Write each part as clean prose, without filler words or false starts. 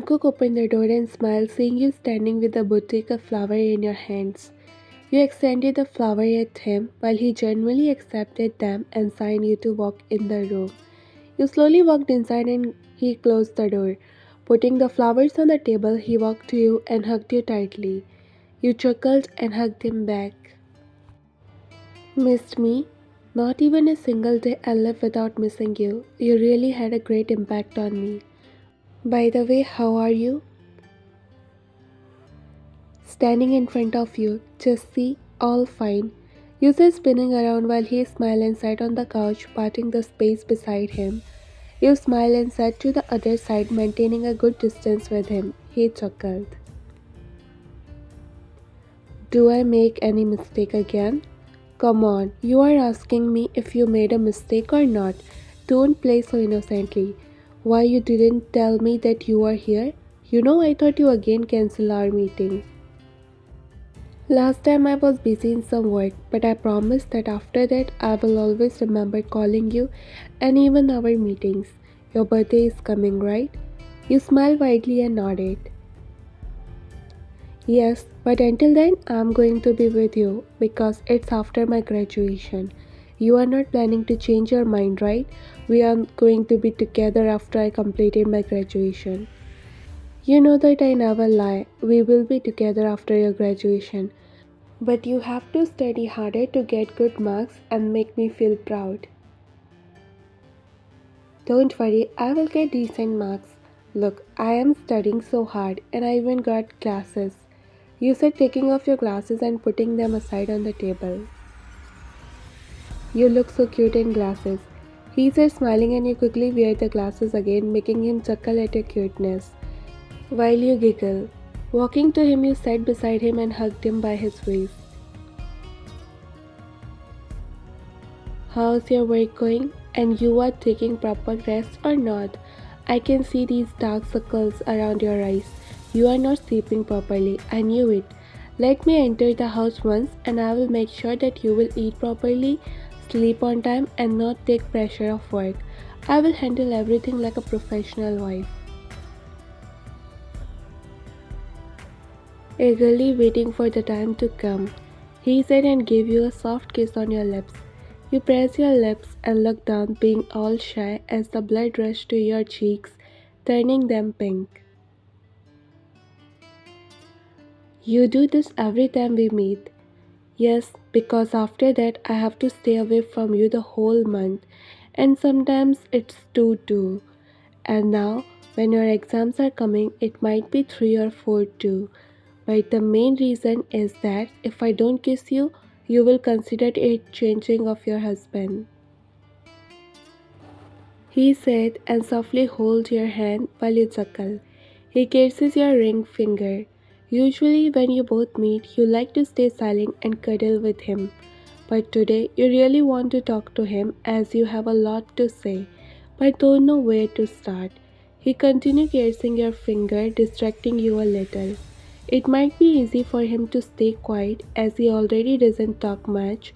Jungkook opened the door and smiled, seeing you standing with a bouquet of flowers in your hands. You extended the flower at him while he genuinely accepted them and signed you to walk in the room. You slowly walked inside and he closed the door. Putting the flowers on the table, he walked to you and hugged you tightly. You chuckled and hugged him back. Missed me? Not even a single day I lived without missing you. You really had a great impact on me. By the way, how are you? Standing in front of you, just see, all fine. You say, spinning around while he smiled and sat on the couch, parting the space beside him. You smiled and sat to the other side, maintaining a good distance with him. He chuckled. Do I make any mistake again? Come on, you are asking me if you made a mistake or not. Don't play so innocently. Why you didn't tell me that you are here? You know I thought you again cancel our meeting. Last time I was busy in some work, but I promise that after that I will always remember calling you and even our meetings. Your birthday is coming, right? You smiled widely and nodded. Yes, but until then I'm going to be with you because it's after my graduation. You are not planning to change your mind, right? We are going to be together after I completed my graduation. You know that I never lie. We will be together after your graduation. But you have to study harder to get good marks and make me feel proud. Don't worry, I will get decent marks. Look, I am studying so hard and I even got classes. You said taking off your glasses and putting them aside on the table. You look so cute in glasses. He said, smiling, and you quickly wear the glasses again, making him chuckle at your cuteness. While you giggle. Walking to him, you sat beside him and hugged him by his waist. How's your work going? And you are taking proper rest or not? I can see these dark circles around your eyes. You are not sleeping properly. I knew it. Let me enter the house once and I will make sure that you will eat properly, sleep on time, and not take pressure of work. I will handle everything like a professional wife. Eagerly waiting for the time to come, he said and gave you a soft kiss on your lips. You pressed your lips and looked down, being all shy as the blood rushed to your cheeks, turning them pink. You do this every time we meet. Yes, because after that I have to stay away from you the whole month, and sometimes it's two too. And now, when your exams are coming, it might be three or four too. But the main reason is that if I don't kiss you, you will consider it changing of your husband. He said and softly holds your hand while you chuckle. He kisses your ring finger. Usually when you both meet, you like to stay silent and cuddle with him. But today you really want to talk to him as you have a lot to say, but don't know where to start. He continued kissing your finger, distracting you a little. It might be easy for him to stay quiet as he already doesn't talk much,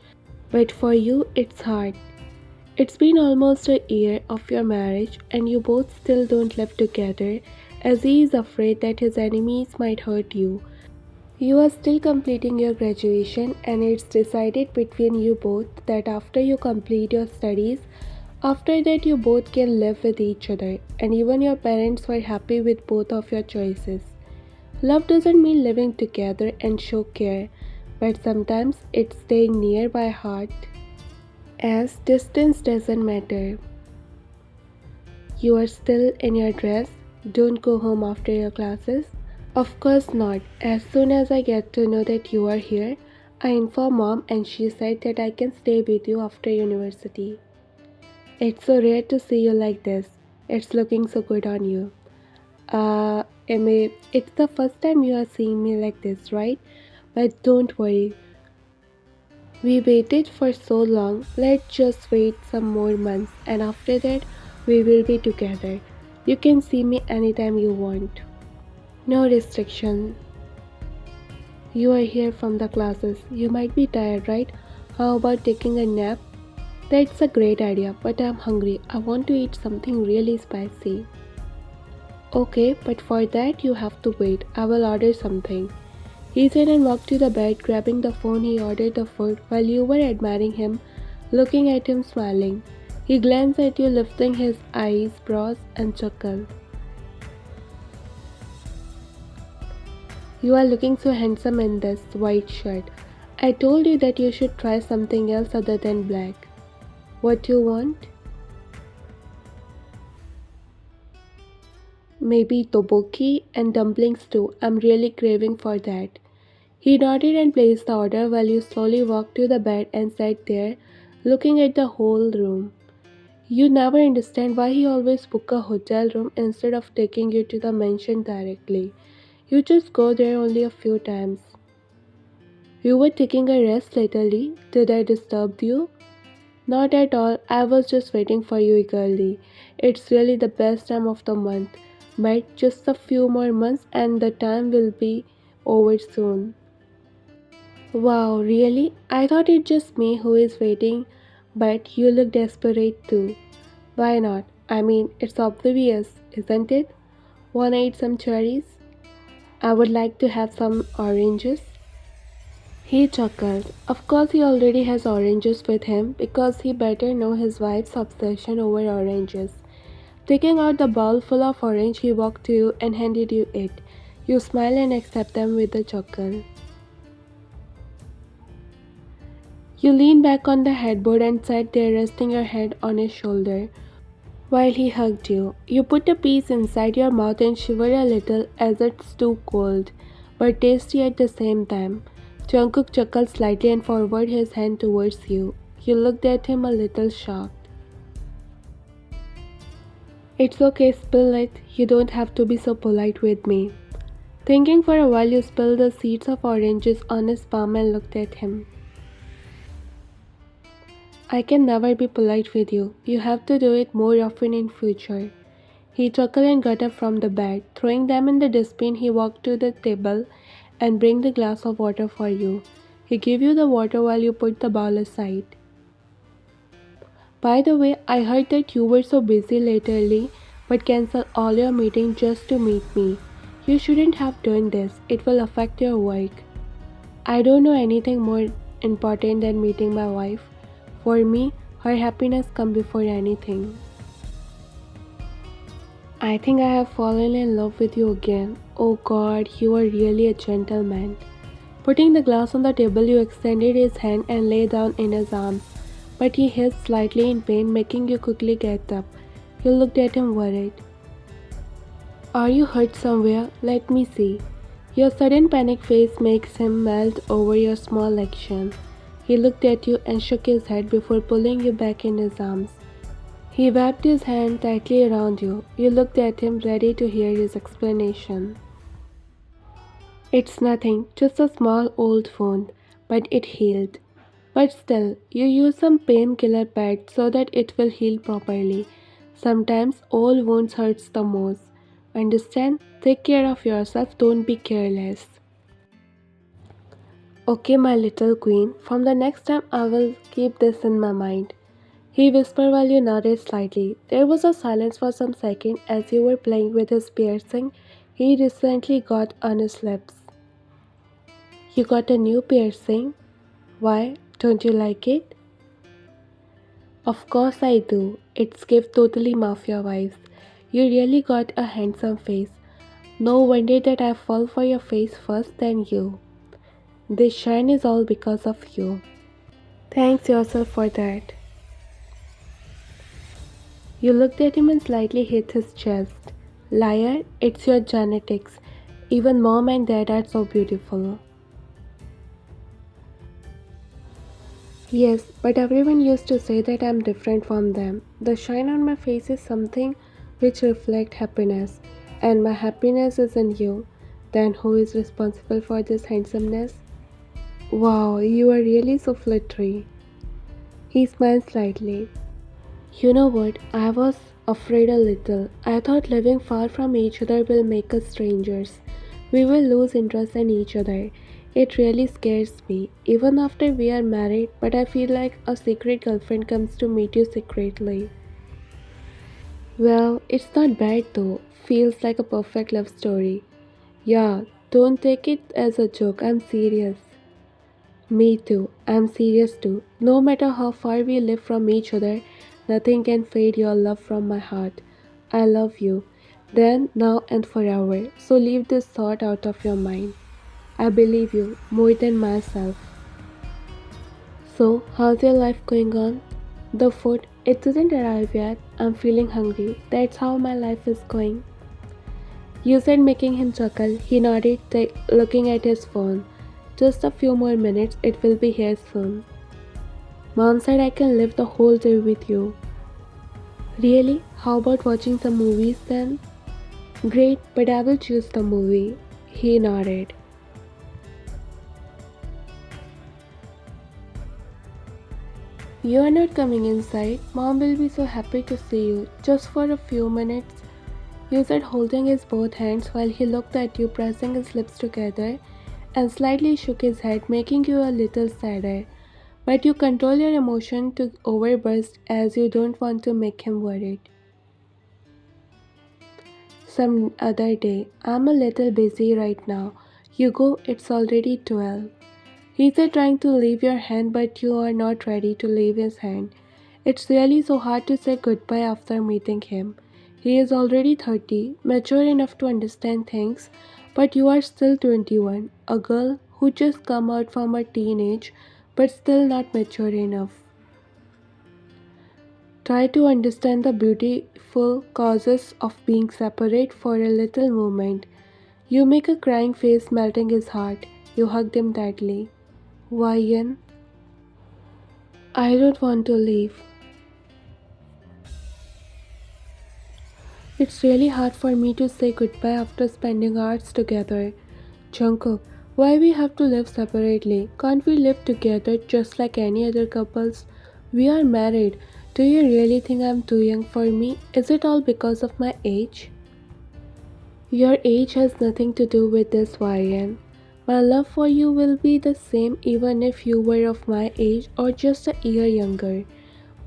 but for you it's hard. It's been almost a year of your marriage and you both still don't live together as he is afraid that his enemies might hurt you. You are still completing your graduation and it's decided between you both that after you complete your studies, after that you both can live with each other and even your parents were happy with both of your choices. Love doesn't mean living together and show care, but sometimes it's staying near by heart. As distance doesn't matter. You are still in your dress. Don't go home after your classes. Of course not. As soon as I get to know that you are here, I inform mom and she said that I can stay with you after university. It's so rare to see you like this. It's looking so good on you. Emma, it's the first time you are seeing me like this, right? But don't worry. We waited for so long, let's just wait some more months and after that we will be together. You can see me anytime you want. No restriction. You are here from the classes. You might be tired, right? How about taking a nap? That's a great idea, but I'm hungry. I want to eat something really spicy. Okay, but for that you have to wait. I will order something. He said and walked to the bed, grabbing the phone. He ordered the food while you were admiring him, looking at him smiling. He glanced at you, lifting his eyebrows and chuckled. You are looking so handsome in this white shirt. I told you that you should try something else other than black. What do you want? Maybe tteokbokki and dumplings too. I'm really craving for that. He nodded and placed the order while you slowly walked to the bed and sat there, looking at the whole room. You never understand why he always book a hotel room instead of taking you to the mansion directly. You just go there only a few times. You were taking a rest lately. Did I disturb you? Not at all. I was just waiting for you eagerly. It's really the best time of the month. But just a few more months and the time will be over soon. Wow, really? I thought it's just me who is waiting, but you look desperate too. Why not? I mean, it's obvious, isn't it? Wanna eat some cherries? I would like to have some oranges. He chuckled. Of course, he already has oranges with him because he better know his wife's obsession over oranges. Taking out the bowl full of orange, he walked to you and handed you it. You smile and accept them with a chuckle. You leaned back on the headboard and sat there resting your head on his shoulder while he hugged you. You put a piece inside your mouth and shivered a little as it's too cold, but tasty at the same time. Jungkook chuckled slightly and forwarded his hand towards you. You looked at him a little shocked. It's okay, spill it. You don't have to be so polite with me. Thinking for a while, you spilled the seeds of oranges on his palm and looked at him. I can never be polite with you. You have to do it more often in future. He chuckled and got up from the bed. Throwing them in the dustbin, he walked to the table and bring the glass of water for you. He gave you the water while you put the bowl aside. By the way, I heard that you were so busy lately but canceled all your meetings just to meet me. You shouldn't have done this. It will affect your work. I don't know anything more important than meeting my wife. For me, her happiness comes before anything. I think I have fallen in love with you again. Oh God, you are really a gentleman. Putting the glass on the table, you extended his hand and lay down in his arms, but he hissed slightly in pain, making you quickly get up. You looked at him worried. Are you hurt somewhere? Let me see. Your sudden panic face makes him melt over your small action. He looked at you and shook his head before pulling you back in his arms. He wrapped his hand tightly around you. You looked at him, ready to hear his explanation. It's nothing, just a small old wound, but it healed. But still, you use some painkiller pads so that it will heal properly. Sometimes old wounds hurts the most. Understand? Take care of yourself, don't be careless. Okay, my little queen, from the next time I will keep this in my mind. He whispered while you nodded slightly. There was a silence for some seconds as you were playing with his piercing he recently got on his lips. You got a new piercing? Why? Don't you like it? Of course I do. It's give totally mafia vibes. You really got a handsome face. No wonder that I fall for your face first than you. This shine is all because of you. Thanks yourself for that. You looked at him and slightly hit his chest. Liar, it's your genetics. Even mom and dad are so beautiful. Yes, but everyone used to say that I'm different from them. The shine on my face is something which reflects happiness, and my happiness is in you. Then who is responsible for this handsomeness? Wow, you are really so fluttery. He smiled slightly. You know what? I was afraid a little. I thought living far from each other will make us strangers. We will lose interest in each other. It really scares me, even after we are married, but I feel like a secret girlfriend comes to meet you secretly. Well, it's not bad though. feels like a perfect love story. Yeah, don't take it as a joke, I'm serious. Me too, I'm serious too. No matter how far we live from each other, nothing can fade your love from my heart. I love you, then, now, and forever. So leave this thought out of your mind. I believe you more than myself. So, how's your life going on? The food, it didn't arrive yet. I'm feeling hungry. That's how my life is going. You said, making him chuckle. He nodded, looking at his phone. Just a few more minutes, it will be here soon. Mom said I can live the whole day with you. Really? How about watching some movies then? Great, but I will choose the movie. He nodded. You are not coming inside. Mom will be so happy to see you. Just for a few minutes. You said, holding his both hands while he looked at you, pressing his lips together, and slightly shook his head, making you a little sadder. But you control your emotion to overburst as you don't want to make him worried. Some other day. I'm a little busy right now. You go, it's already 12. He said, trying to leave your hand, but you are not ready to leave his hand. It's really so hard to say goodbye after meeting him. He is already 30, mature enough to understand things, but you are still 21, a girl who just come out from a teenage but still not mature enough. Try to understand the beautiful causes of being separate for a little moment. You make a crying face, melting his heart. You hugged him tightly. Why, Ian? I don't want to leave. It's really hard for me to say goodbye after spending hours together. Jungkook, why we have to live separately? Can't we live together just like any other couples? We are married. Do you really think I'm too young for me? Is it all because of my age? Your age has nothing to do with this, YN. My love for you will be the same even if you were of my age or just a year younger.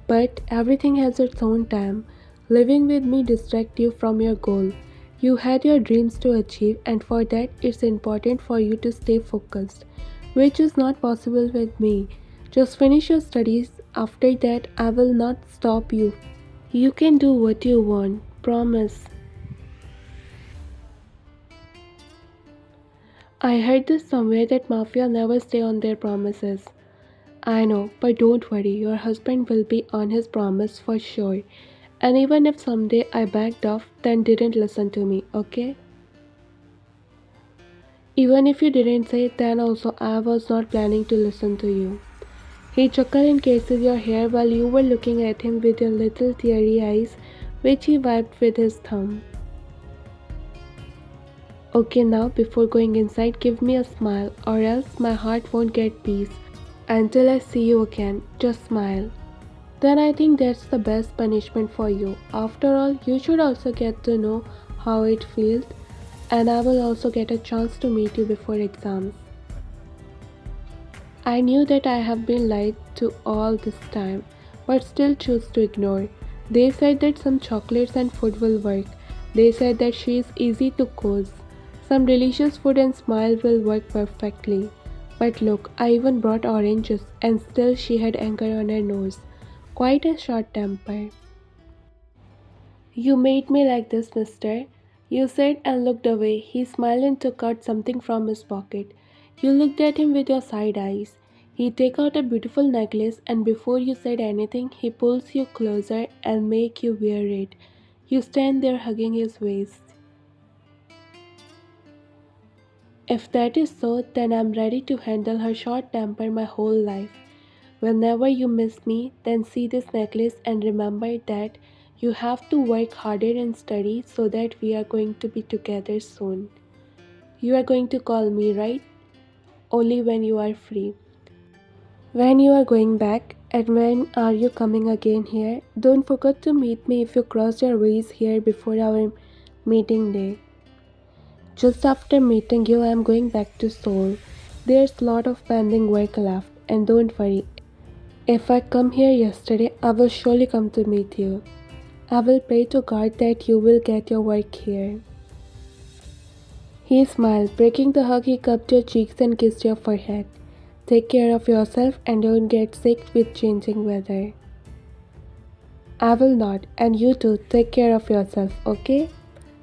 But everything has its own time. Living with me distracts you from your goal. You had your dreams to achieve, and for that, it's important for you to stay focused, which is not possible with me. Just finish your studies. After that, I will not stop you. You can do what you want. Promise. I heard this somewhere that mafia never stay on their promises. I know, but don't worry, your husband will be on his promise for sure. And even if someday I backed off, then didn't listen to me, okay? Even if you didn't say, then also I was not planning to listen to you. He chuckled and kissed your hair while you were looking at him with your little teary eyes, which he wiped with his thumb. Okay, now before going inside, give me a smile, or else my heart won't get peace. Until I see you again, just smile. Then I think that's the best punishment for you. After all, you should also get to know how it feels, and I will also get a chance to meet you before exams. I knew that I have been lied to all this time, but still choose to ignore. They said that some chocolates and food will work. They said that she is easy to coax. Some delicious food and smile will work perfectly. But look, I even brought oranges, and still she had anger on her nose. Quite a short temper. You made me like this, mister. You said and looked away. He smiled and took out something from his pocket. You looked at him with your side eyes. He take out a beautiful necklace and before you said anything, he pulls you closer and make you wear it. You stand there hugging his waist. If that is so, then I'm ready to handle her short temper my whole life. Whenever you miss me, then see this necklace and remember that you have to work harder and study so that we are going to be together soon. You are going to call me, right? Only when you are free. When you are going back, and when are you coming again here? Don't forget to meet me if you cross your ways here before our meeting day. Just after meeting you, I am going back to Seoul. There's a lot of pending work left, and don't worry, if I come here yesterday, I will surely come to meet you. I will pray to God that you will get your work here. He smiled, breaking the hug. He cupped your cheeks and kissed your forehead. Take care of yourself and don't get sick with changing weather. I will not, and you too, take care of yourself, okay?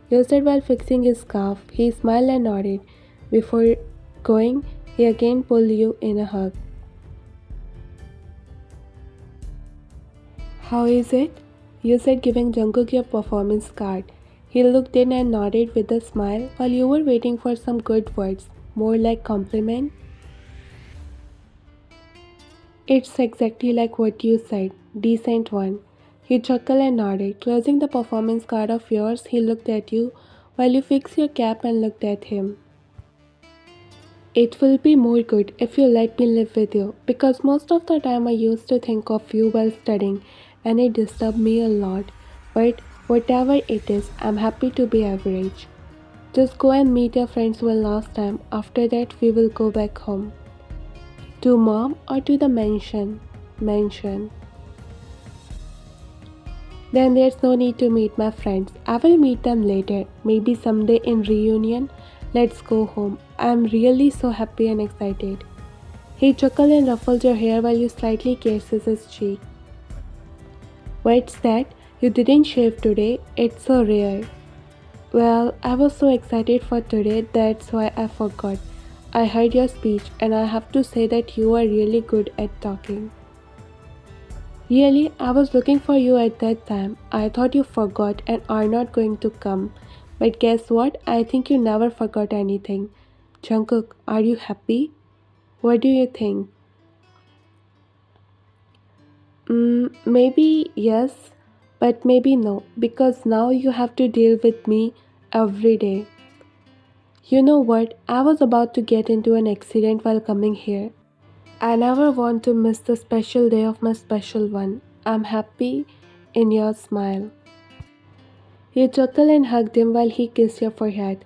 You said while fixing his scarf. He smiled and nodded. Before going, he again pulled you in a hug. How is it? You said, giving Jungkook your performance card. He looked in and nodded with a smile while you were waiting for some good words, more like compliment. It's exactly like what you said, decent one. He chuckled and nodded. Closing the performance card of yours, he looked at you while you fixed your cap and looked at him. It will be more good if you let me live with you, because most of the time I used to think of you while studying and it disturbed me a lot. But whatever it is, I'm happy to be average. Just go and meet your friends one last time. After that, we will go back home. To mom or to the mansion? Mansion. Then there's no need to meet my friends. I will meet them later, maybe someday in reunion. Let's go home. I'm really so happy and excited. He chuckled and ruffled your hair while you slightly kissed his cheek. What's that? You didn't shave today? It's so rare. Well, I was so excited for today, that's why I forgot. I heard your speech and I have to say that you are really good at talking. Really, I was looking for you at that time. I thought you forgot and are not going to come. But guess what? I think you never forgot anything. Jungkook, are you happy? What do you think? Maybe yes, but maybe no, because now you have to deal with me every day. You know what? I was about to get into an accident while coming here. I never want to miss the special day of my special one. I'm happy in your smile. You chuckled and hugged him while he kissed your forehead.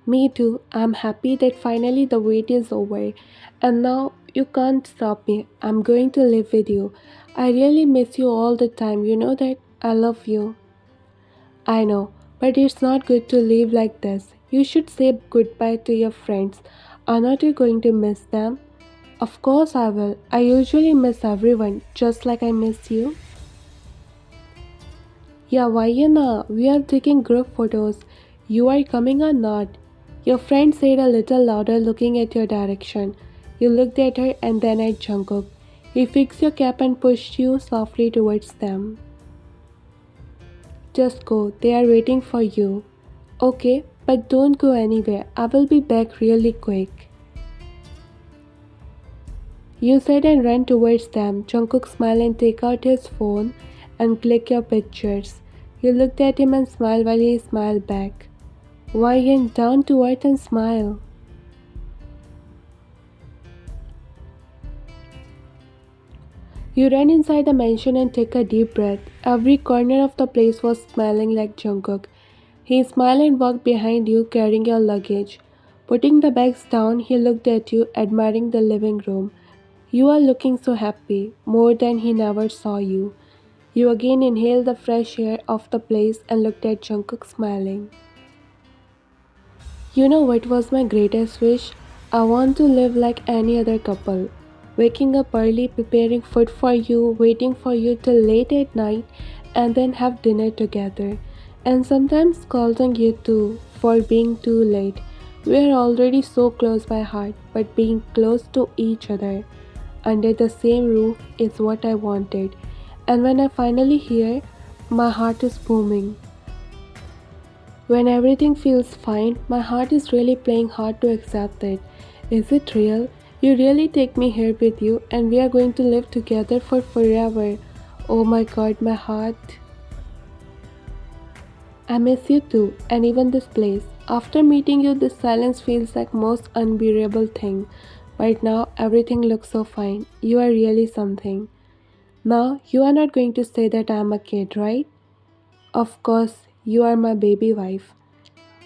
Me too. I'm happy that finally the wait is over. And now you can't stop me. I'm going to live with you. I really miss you all the time. You know that? I love you. I know, but it's not good to live like this. You should say goodbye to your friends. Are not you going to miss them? Of course I will. I usually miss everyone, just like I miss you. Yeah, Vayana, we are taking group photos. You are coming or not? Your friend said a little louder, looking at your direction. You looked at her and then at Jungkook. He fixed your cap and pushed you softly towards them. Just go, they are waiting for you. Okay, but don't go anywhere. I will be back really quick. You said and ran towards them. Jungkook smiled and take out his phone and click your pictures. You looked at him and smiled while he smiled back. Why down to earth and smile. You ran inside the mansion and took a deep breath. Every corner of the place was smelling like Jungkook. He smiled and walked behind you carrying your luggage. Putting the bags down, he looked at you, admiring the living room. You are looking so happy, more than he never saw you. You again inhaled the fresh air of the place and looked at Jungkook smiling. You know what was my greatest wish? I want to live like any other couple. Waking up early, preparing food for you, waiting for you till late at night, and then have dinner together. And sometimes scolding you too for being too late. We are already so close by heart, but being close to each other under the same roof is what I wanted. And when I finally hear, my heart is booming. When everything feels fine, my heart is really playing hard to accept it. Is it real? You really take me here with you and we are going to live together for forever. Oh my god, my heart. I miss you too, and even this place. After meeting you, this silence feels like most unbearable thing. Right now, everything looks so fine. You are really something. Now, you are not going to say that I am a kid, right? Of course, you are my baby wife.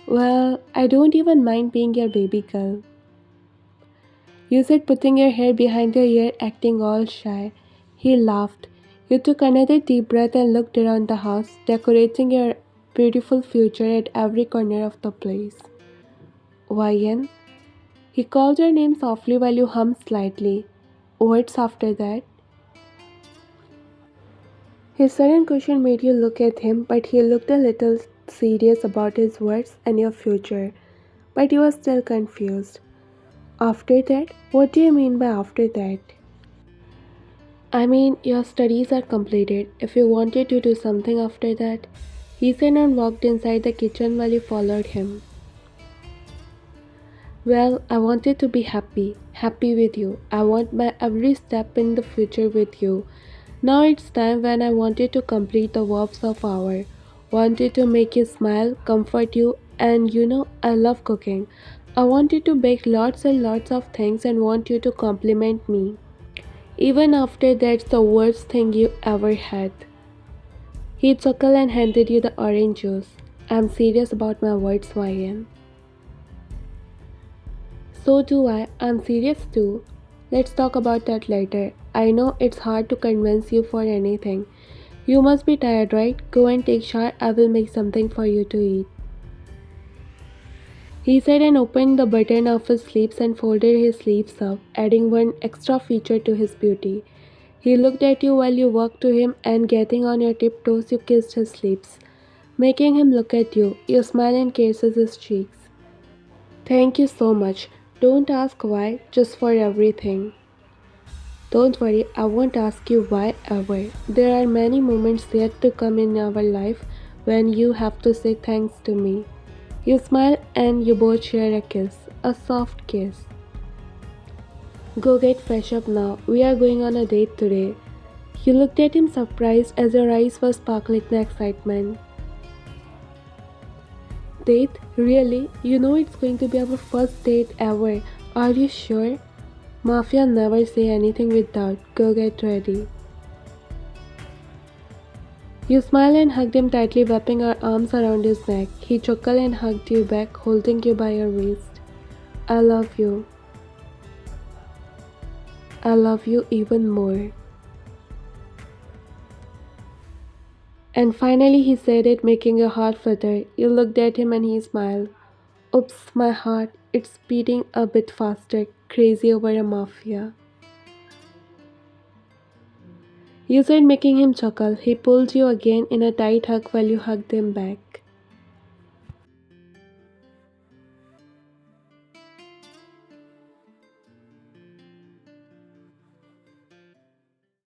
Well, I don't even mind being your baby girl. You said putting your hair behind your ear, acting all shy. He laughed. You took another deep breath and looked around the house, decorating your beautiful future at every corner of the place. Ryan, he called your name softly while you hummed slightly. Words after that. His sudden question made you look at him, but he looked a little serious about his words and your future. But you were still confused. After that? What do you mean by after that? I mean, your studies are completed. If you wanted to do something after that, he said and walked inside the kitchen while you followed him. Well, I wanted to be happy, happy with you. I want my every step in the future with you. Now it's time when I wanted to complete the verbs of our. Wanted to make you smile, comfort you, and I love cooking. I wanted to bake lots and lots of things and want you to compliment me. Even after that's the worst thing you ever had. He chuckled and handed you the orange juice. I'm serious about my words, Ryan. So do I. I'm serious too. Let's talk about that later. I know it's hard to convince you for anything. You must be tired, right? Go and take shower. I will make something for you to eat. He said and opened the button of his sleeves and folded his sleeves up, adding one extra feature to his beauty. He looked at you while you walked to him and getting on your tiptoes you kissed his lips, making him look at you. You smiled and kisses his cheeks. Thank you so much. Don't ask why, just for everything. Don't worry, I won't ask you why ever. There are many moments yet to come in our life when you have to say thanks to me. You smile and you both share a kiss, a soft kiss. Go get fresh up now. We are going on a date today. You looked at him surprised as your eyes were sparkling with excitement. Date? Really? You know it's going to be our first date ever. Are you sure? Mafia never say anything with doubt. Go get ready. You smiled and hugged him tightly, wrapping your arms around his neck. He chuckled and hugged you back, holding you by your waist. I love you. I love you even more. And finally he said it, making your heart flutter. You looked at him and he smiled. Oops, my heart. It's beating a bit faster. Crazy over a mafia. You said, making him chuckle. He pulled you again in a tight hug while you hugged him back.